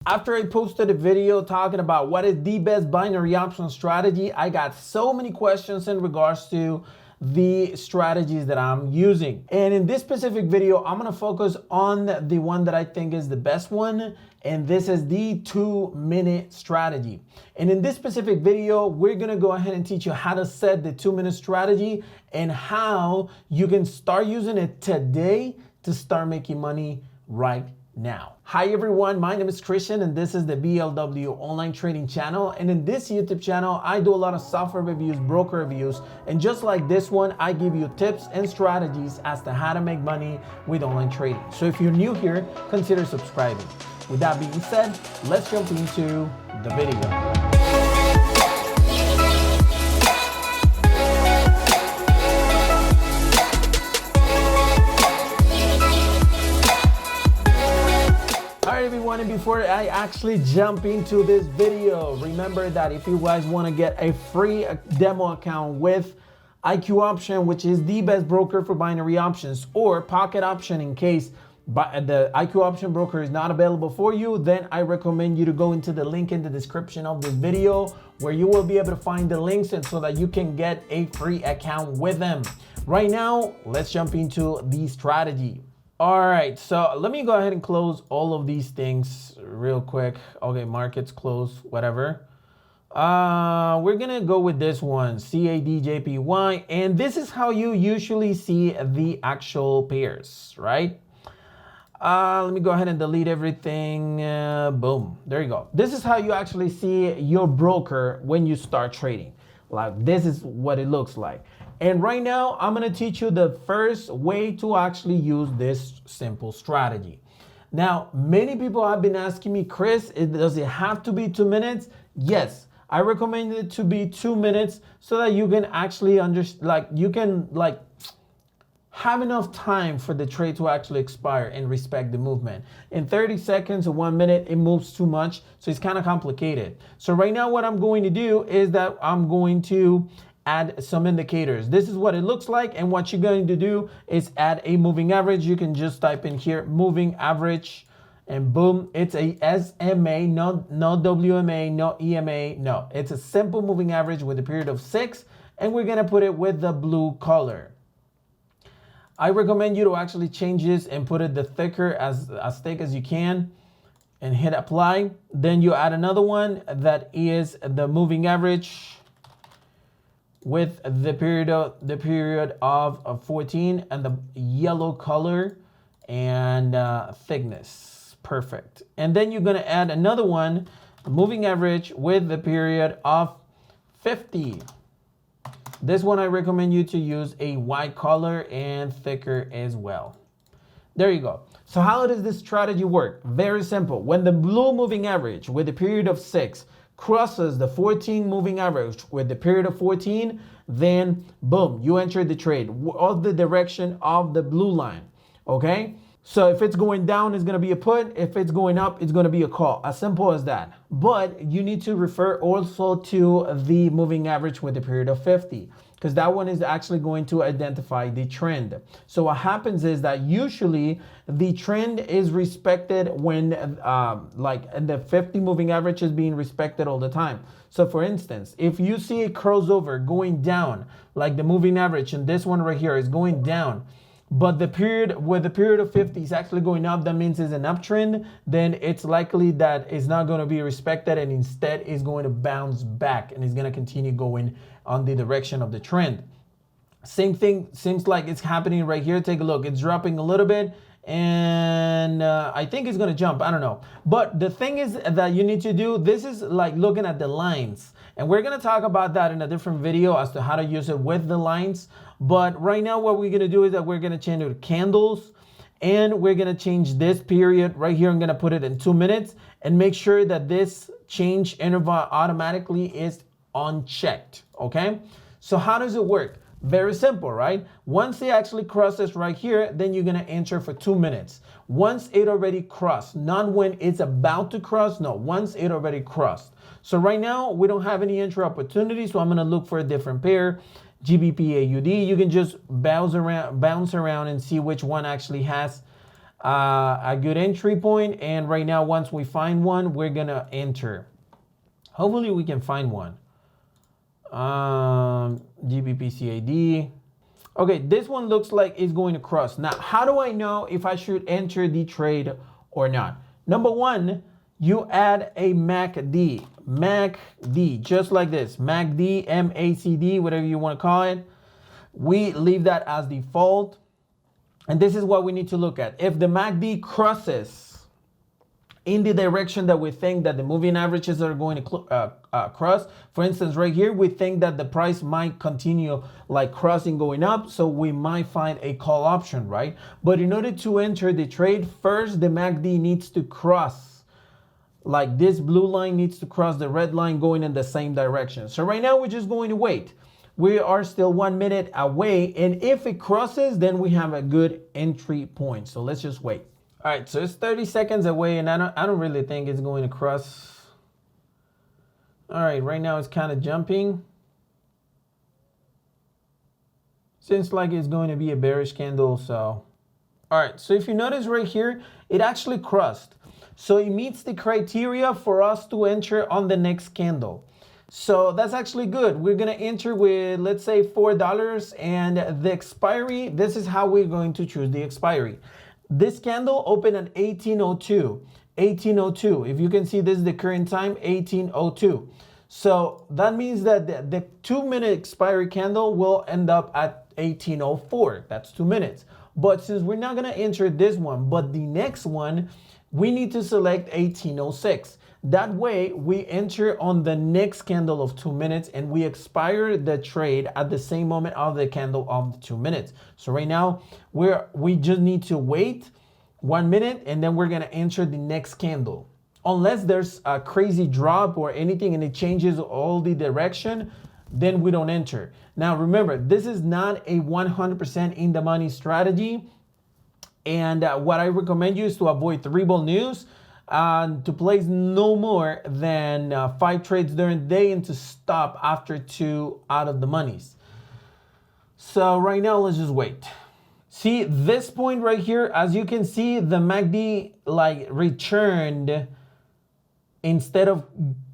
After I posted a video talking about what is the best binary option strategy, I got so many questions in regards to the strategies that I'm using. And in this specific video, I'm gonna focus on the one that I think is the best one, and this is the 2-minute strategy. And in this specific video, we're gonna go ahead and teach you how to set the 2-minute strategy and how you can start using it today to start making money right now. Hi everyone, my name is Christian and this is the BLW online trading channel. And in this YouTube channel, I do a lot of software reviews, broker reviews, and just like this one, I give you tips and strategies as to how to make money with online trading. So if you're new here, consider subscribing. With that being said, let's jump into the video. Everyone, and before I actually jump into this video, remember that if you guys want to get a free demo account with IQ Option, which is the best broker for binary options, or Pocket Option in case the IQ Option broker is not available for you, then I recommend you to go into the link in the description of this video where you will be able to find the links and so that you can get a free account with them. Right now, let's jump into the strategy. All right, so let me go ahead and close all of these things real quick. Okay, markets close, whatever. We're gonna go with this one, CADJPY, and this is how you usually see the actual pairs, right? Let me go ahead and delete everything. Boom, there you go. This is how you actually see your broker when you start trading. Like, this is what it looks like. And right now, I'm gonna teach you the first way to actually use this simple strategy. Now, many people have been asking me, Chris, does it have to be 2 minutes? Yes, I recommend it to be 2 minutes so that you can actually have enough time for the trade to actually expire and respect the movement. In 30 seconds or 1 minute, it moves too much, so it's kind of complicated. So right now what I'm going to do is that I'm going to add some indicators. This is what it looks like, and what you're going to do is add a moving average. You can just type in here, moving average, and boom, it's a SMA, no WMA, no EMA, no. It's a simple moving average with a period of 6, and we're gonna put it with the blue color. I recommend you to actually change this and put it the thicker as thick as you can and hit apply. Then you add another one that is the moving average with the period of 14 and the yellow color and thickness. Perfect. And then you're gonna add another one, moving average with the period of 50. This one I recommend you to use a white color and thicker as well. There you go. So how does this strategy work? Very simple. When the blue moving average with a period of 6 crosses the 14 moving average with the period of 14, then boom, you enter the trade of the direction of the blue line, okay? So if it's going down, it's gonna be a put. If it's going up, it's gonna be a call. As simple as that. But you need to refer also to the moving average with the period of 50, because that one is actually going to identify the trend. So what happens is that usually the trend is respected when the 50 moving average is being respected all the time. So for instance, if you see a crossover going down, like the moving average, and this one right here is going down, but the period of 50 is actually going up, that means it's an uptrend, then it's likely that it's not going to be respected and instead is going to bounce back and it's going to continue going on the direction of the trend. Same thing seems like it's happening right here. Take a look, it's dropping a little bit and I think it's going to jump, I don't know. But the thing is that you need to do, this is like looking at the lines. And we're going to talk about that in a different video as to how to use it with the lines. But right now what we're going to do is that we're going to change it to candles, and we're going to change this period right here. I'm going to put it in 2 minutes and make sure that this change interval automatically is unchecked, okay? So how does it work? Very simple, right? Once it actually crosses right here, then you're gonna enter for 2 minutes. Once it already crossed, not when it's about to cross, no, once it already crossed. So right now, we don't have any entry opportunity, so I'm gonna look for a different pair. GBP AUD, you can just bounce around and see which one actually has a good entry point. And right now, once we find one, we're gonna enter. Hopefully we can find one. GBPCAD. Okay, this one looks like it's going to cross. Now, how do I know if I should enter the trade or not? Number one, you add a MACD. MACD, just like this. MACD, MACD, whatever you want to call it. We leave that as default. And this is what we need to look at. If the MACD crosses in the direction that we think that the moving averages are going to cross. For instance, right here, we think that the price might continue like crossing going up. So we might find a call option, right? But in order to enter the trade, first the MACD needs to cross. Like this blue line needs to cross the red line going in the same direction. So right now we're just going to wait. We are still 1 minute away. And if it crosses, then we have a good entry point. So let's just wait. All right, so it's 30 seconds away, and I don't really think it's going to cross. All right, right now it's kind of jumping. Seems like it's going to be a bearish candle, so. All right, so if you notice right here, it actually crossed. So it meets the criteria for us to enter on the next candle. So that's actually good. We're gonna enter with, let's say, $4, and the expiry, this is how we're going to choose the expiry. This candle opened at 1802. 1802. If you can see, this is the current time, 1802. So that means that the 2-minute expiry candle will end up at 1804. That's 2 minutes. But since we're not going to enter this one, but the next one, we need to select 1806. That way we enter on the next candle of 2 minutes and we expire the trade at the same moment of the candle of the 2 minutes. So right now we just need to wait 1 minute and then we're going to enter the next candle. Unless there's a crazy drop or anything and it changes all the direction, then we don't enter. Now remember, this is not a 100% in the money strategy. And what I recommend you is to avoid 3-ball news, to place no more than 5 trades during the day and to stop after 2 out of the monies. So right now, let's just wait. See this point right here, as you can see, the MACD like returned instead of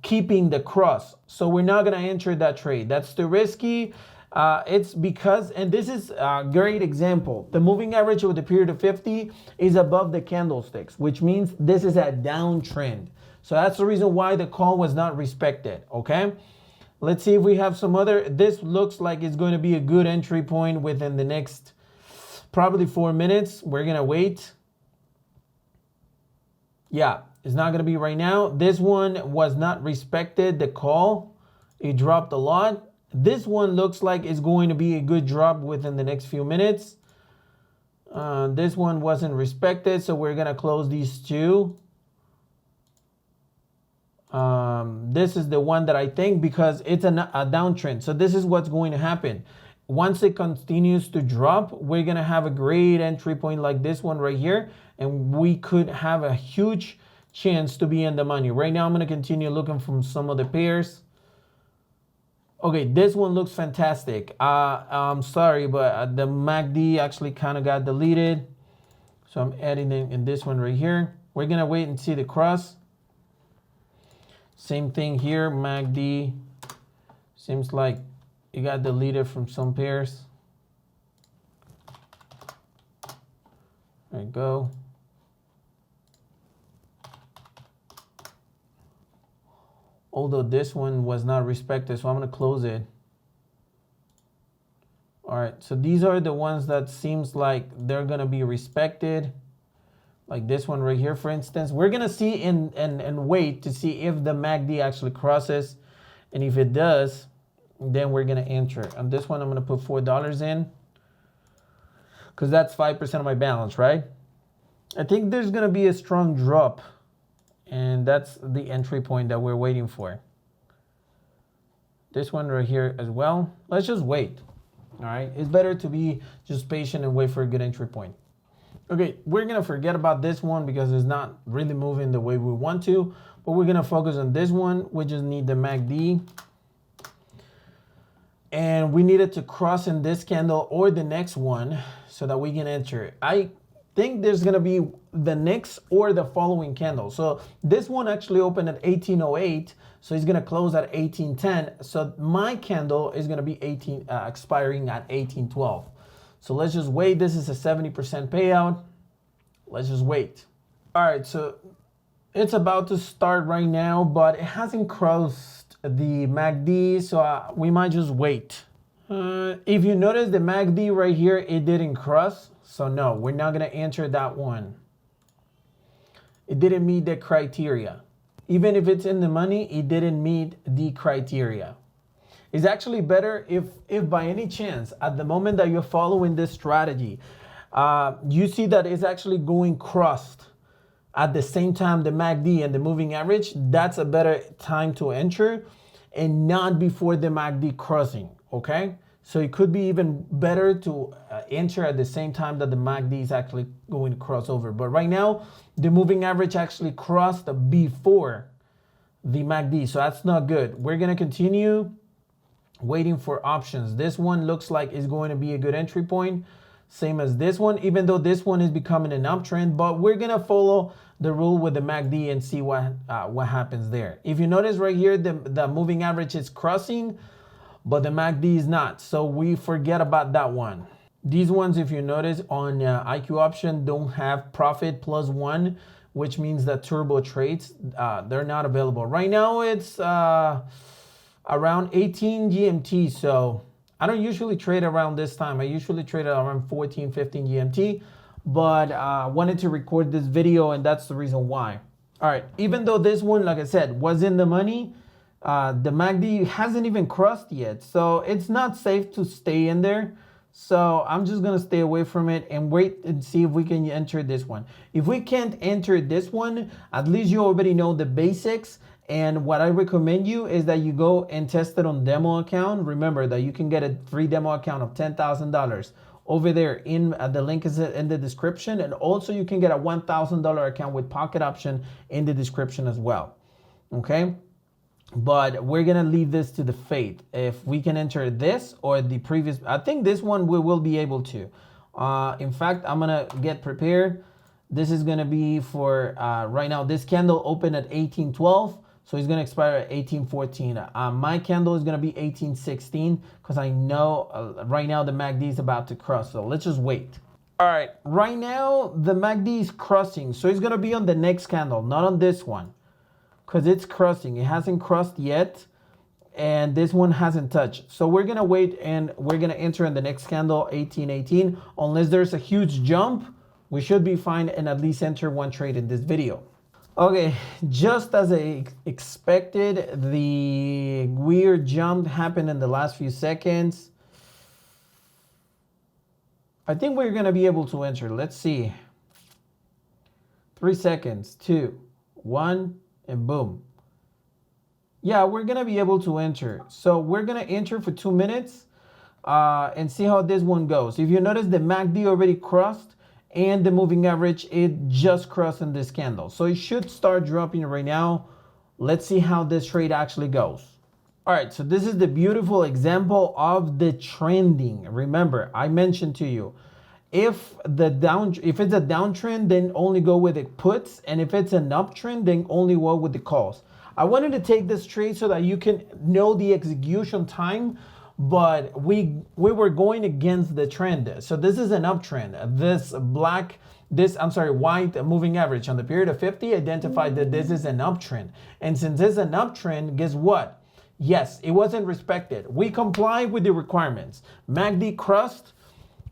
keeping the cross. So we're not gonna enter that trade. That's too risky. It's because, and this is a great example, the moving average over the period of 50 is above the candlesticks, which means this is a downtrend. So that's the reason why the call was not respected, okay? Let's see if we have some other, this looks like it's going to be a good entry point within the next probably 4 minutes. We're gonna wait. Yeah, it's not gonna be right now. This one was not respected, the call. It dropped a lot. This one looks like it's going to be a good drop within the next few minutes. This one wasn't respected, so we're gonna close these two. This is the one that I think, because it's a downtrend. So this is what's going to happen. Once it continues to drop, we're gonna have a great entry point like this one right here, and we could have a huge chance to be in the money. Right now, I'm gonna continue looking from some of the pairs. Okay, this one looks fantastic. I'm sorry, but the MACD actually kind of got deleted. So I'm adding in this one right here. We're gonna wait and see the cross. Same thing here, MACD. Seems like it got deleted from some pairs. There you go. Although this one was not respected, so I'm gonna close it. All right, so these are the ones that seems like they're gonna be respected. Like this one right here, for instance. We're gonna see and wait to see if the MACD actually crosses. And if it does, then we're gonna enter. On this one, I'm gonna put $4 in, because that's 5% of my balance, right? I think there's gonna be a strong drop, and that's the entry point that we're waiting for. This one right here as well. Let's just wait. All right, it's better to be just patient and wait for a good entry point. Okay, we're gonna forget about this one because it's not really moving the way we want to, but we're gonna focus on this one. We just need the MACD. And we needed to cross in this candle or the next one so that we can enter. think there's going to be the next or the following candle. So this one actually opened at 1808. So it's going to close at 1810. So my candle is going to be expiring at 1812. So let's just wait. This is a 70% payout. Let's just wait. All right, so it's about to start right now, but it hasn't crossed the MACD, so we might just wait. If you notice the MACD right here, it didn't cross. So no, we're not gonna enter that one. It didn't meet the criteria. Even if it's in the money, it didn't meet the criteria. It's actually better if by any chance, at the moment that you're following this strategy, you see that it's actually going crossed at the same time the MACD and the moving average, that's a better time to enter and not before the MACD crossing, okay? So it could be even better to enter at the same time that the MACD is actually going to cross over. But right now, the moving average actually crossed before the MACD, so that's not good. We're gonna continue waiting for options. This one looks like it's going to be a good entry point, same as this one, even though this one is becoming an uptrend, but we're gonna follow the rule with the MACD and see what happens there. If you notice right here, the moving average is crossing, but the MACD is not. So we forget about that one. These ones, if you notice on IQ option, don't have profit plus one, which means that turbo trades, they're not available. Right now it's around 18 GMT. So I don't usually trade around this time. I usually trade around 14, 15 GMT, but I wanted to record this video and that's the reason why. All right, even though this one, like I said, was in the money, the MACD hasn't even crossed yet. So it's not safe to stay in there. So I'm just gonna stay away from it and wait and see if we can enter this one. If we can't enter this one, at least you already know the basics. And what I recommend you is that you go and test it on demo account. Remember that you can get a free demo account of $10,000 over there in the link is in the description. And also you can get a $1,000 account with pocket option in the description as well. Okay. But we're going to leave this to the fate. If we can enter this or the previous, I think this one we will be able to. In fact, I'm going to get prepared. This is going to be for right now. This candle opened at 1812. So it's going to expire at 1814. My candle is going to be 1816 because I know right now the MACD is about to cross. So let's just wait. All right. Right now, the MACD is crossing. So it's going to be on the next candle, not on this one because it's crossing. It hasn't crossed yet. And this one hasn't touched. So we're going to wait and we're going to enter in the next candle, 1818. Unless there's a huge jump, we should be fine and at least enter one trade in this video. Okay, just as I expected, the weird jump happened in the last few seconds. I think we're going to be able to enter. Let's see. 3 seconds, 2, 1, and boom. Yeah, we're going to be able to enter. So we're going to enter for 2 minutes and see how this one goes. If you notice, the MACD already crossed. And the moving average, it just crossed in this candle. So it should start dropping right now. Let's see how this trade actually goes. All right, so this is the beautiful example of the trending. Remember, I mentioned to you, if it's a downtrend, then only go with the puts. And if it's an uptrend, then only go with the calls. I wanted to take this trade so that you can know the execution time, but we were going against the trend. So this is an uptrend. This white moving average on the period of 50 identified that this is an uptrend. And since it's an uptrend, guess what? Yes, it wasn't respected. We complied with the requirements. MACD crossed,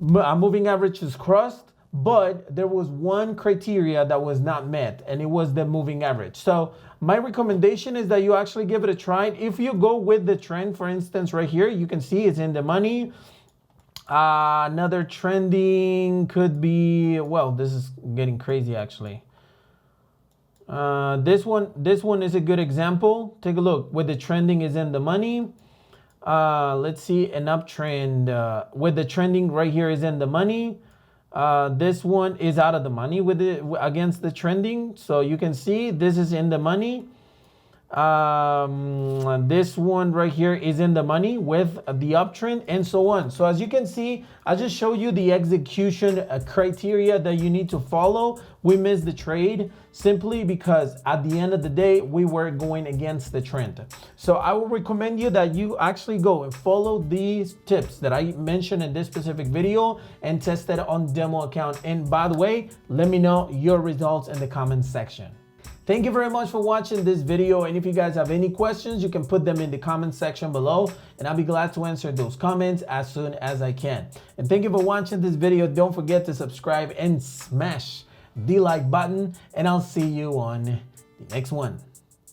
moving average is crossed, but there was one criteria that was not met, and it was the moving average. So my recommendation is that you actually give it a try. If you go with the trend, for instance, right here, you can see it's in the money. Another trending could be, well, this is getting crazy actually. This one is a good example. Take a look. With the trending is in the money. Let's see, an uptrend with the trending right here is in the money. This one is out of the money with it against the trending. So you can see this is in the money. This one right here is in the money with the uptrend and so on. So as you can see, I just show you the execution criteria that you need to follow. We missed the trade simply because at the end of the day, we were going against the trend. So I will recommend you that you actually go and follow these tips that I mentioned in this specific video and test it on demo account. And by the way, let me know your results in the comments section. Thank you very much for watching this video, and if you guys have any questions, you can put them in the comment section below and I'll be glad to answer those comments as soon as I can. And thank you for watching this video. Don't forget to subscribe and smash the like button, and I'll see you on the next one.